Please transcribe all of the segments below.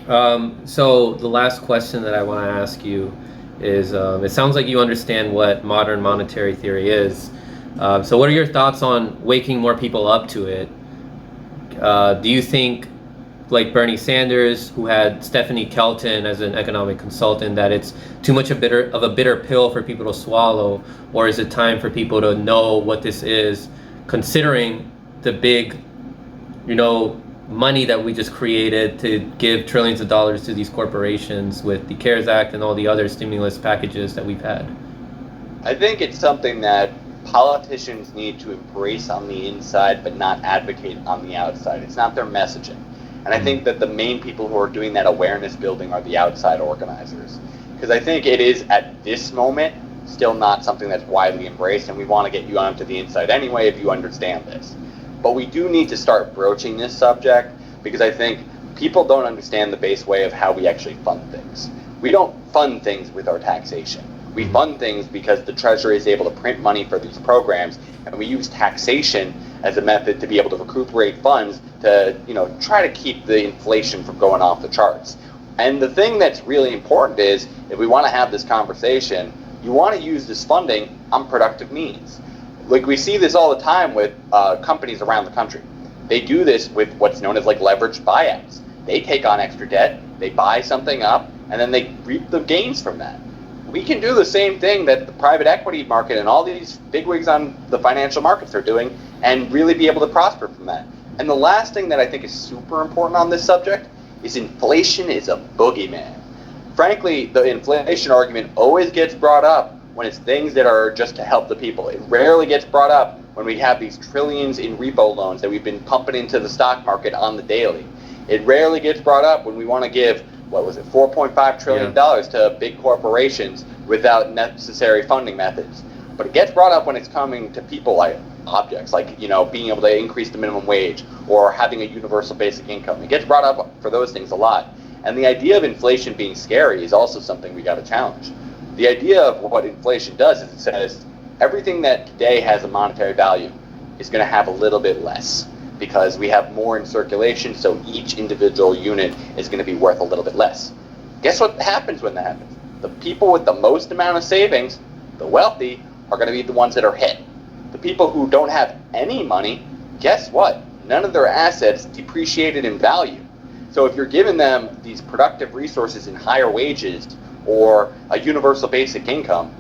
So the last question that I want to ask you is, it sounds like you understand what modern monetary theory is. So what are your thoughts on waking more people up to it? Do you think, like Bernie Sanders, who had Stephanie Kelton as an economic consultant, that it's too much of a bitter pill for people to swallow, or is it time for people to know what this is, considering the big, money that we just created to give trillions of dollars to these corporations with the CARES Act and all the other stimulus packages that we've had? I think it's something that politicians need to embrace on the inside but not advocate on the outside. It's not their messaging. And I think that the main people who are doing that awareness building are the outside organizers. Because I think it is, at this moment, still not something that's widely embraced, and we want to get you onto the inside anyway if you understand this. But we do need to start broaching this subject, because I think people don't understand the base way of how we actually fund things. We don't fund things with our taxation. We fund things because the Treasury is able to print money for these programs, and we use taxation as a method to be able to recuperate funds to, try to keep the inflation from going off the charts. And the thing that's really important is, if we want to have this conversation, you want to use this funding on productive means. Like, we see this all the time with companies around the country. They do this with what's known as like leveraged buyouts. They take on extra debt, they buy something up, and then they reap the gains from that. We can do the same thing that the private equity market and all these bigwigs on the financial markets are doing, and really be able to prosper from that. And the last thing that I think is super important on this subject is inflation is a boogeyman. Frankly, the inflation argument always gets brought up when it's things that are just to help the people. It rarely gets brought up when we have these trillions in repo loans that we've been pumping into the stock market on the daily. It rarely gets brought up when we want to give, $4.5 trillion to big corporations without necessary funding methods. But it gets brought up when it's coming to people like objects, like, being able to increase the minimum wage or having a universal basic income. It gets brought up for those things a lot. And the idea of inflation being scary is also something we got to challenge. The idea of what inflation does is it says everything that today has a monetary value is going to have a little bit less, because we have more in circulation, so each individual unit is going to be worth a little bit less. Guess what happens when that happens? The people with the most amount of savings, the wealthy, are going to be the ones that are hit. The people who don't have any money, guess what? None of their assets depreciated in value. So if you're giving them these productive resources in higher wages or a universal basic income,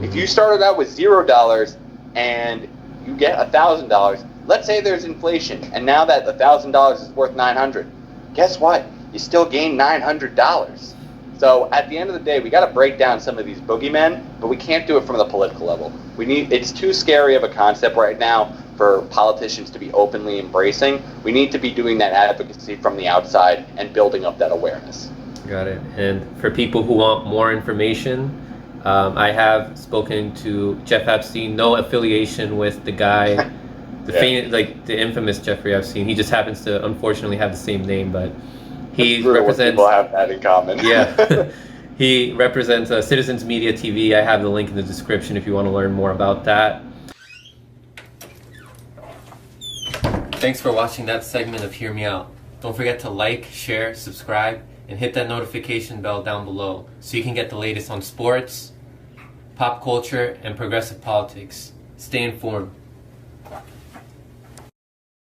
if you started out with $0 and you get $1,000, let's say there's inflation, and now that $1,000 is worth $900, guess what? You still gain $900. So at the end of the day, we got to break down some of these boogeymen, but we can't do it from the political level. It's too scary of a concept right now for politicians to be openly embracing. We need to be doing that advocacy from the outside and building up that awareness. Got it. And for people who want more information, I have spoken to Jeff Epstein. No affiliation with the guy, the infamous Jeffrey Epstein. He just happens to unfortunately have the same name, but he represents. People have that in common. Yeah, he represents Citizens Media TV. I have the link in the description if you want to learn more about that. Thanks for watching that segment of Hear Me Out. Don't forget to like, share, subscribe, and hit that notification bell down below so you can get the latest on sports, pop culture, and progressive politics. Stay informed.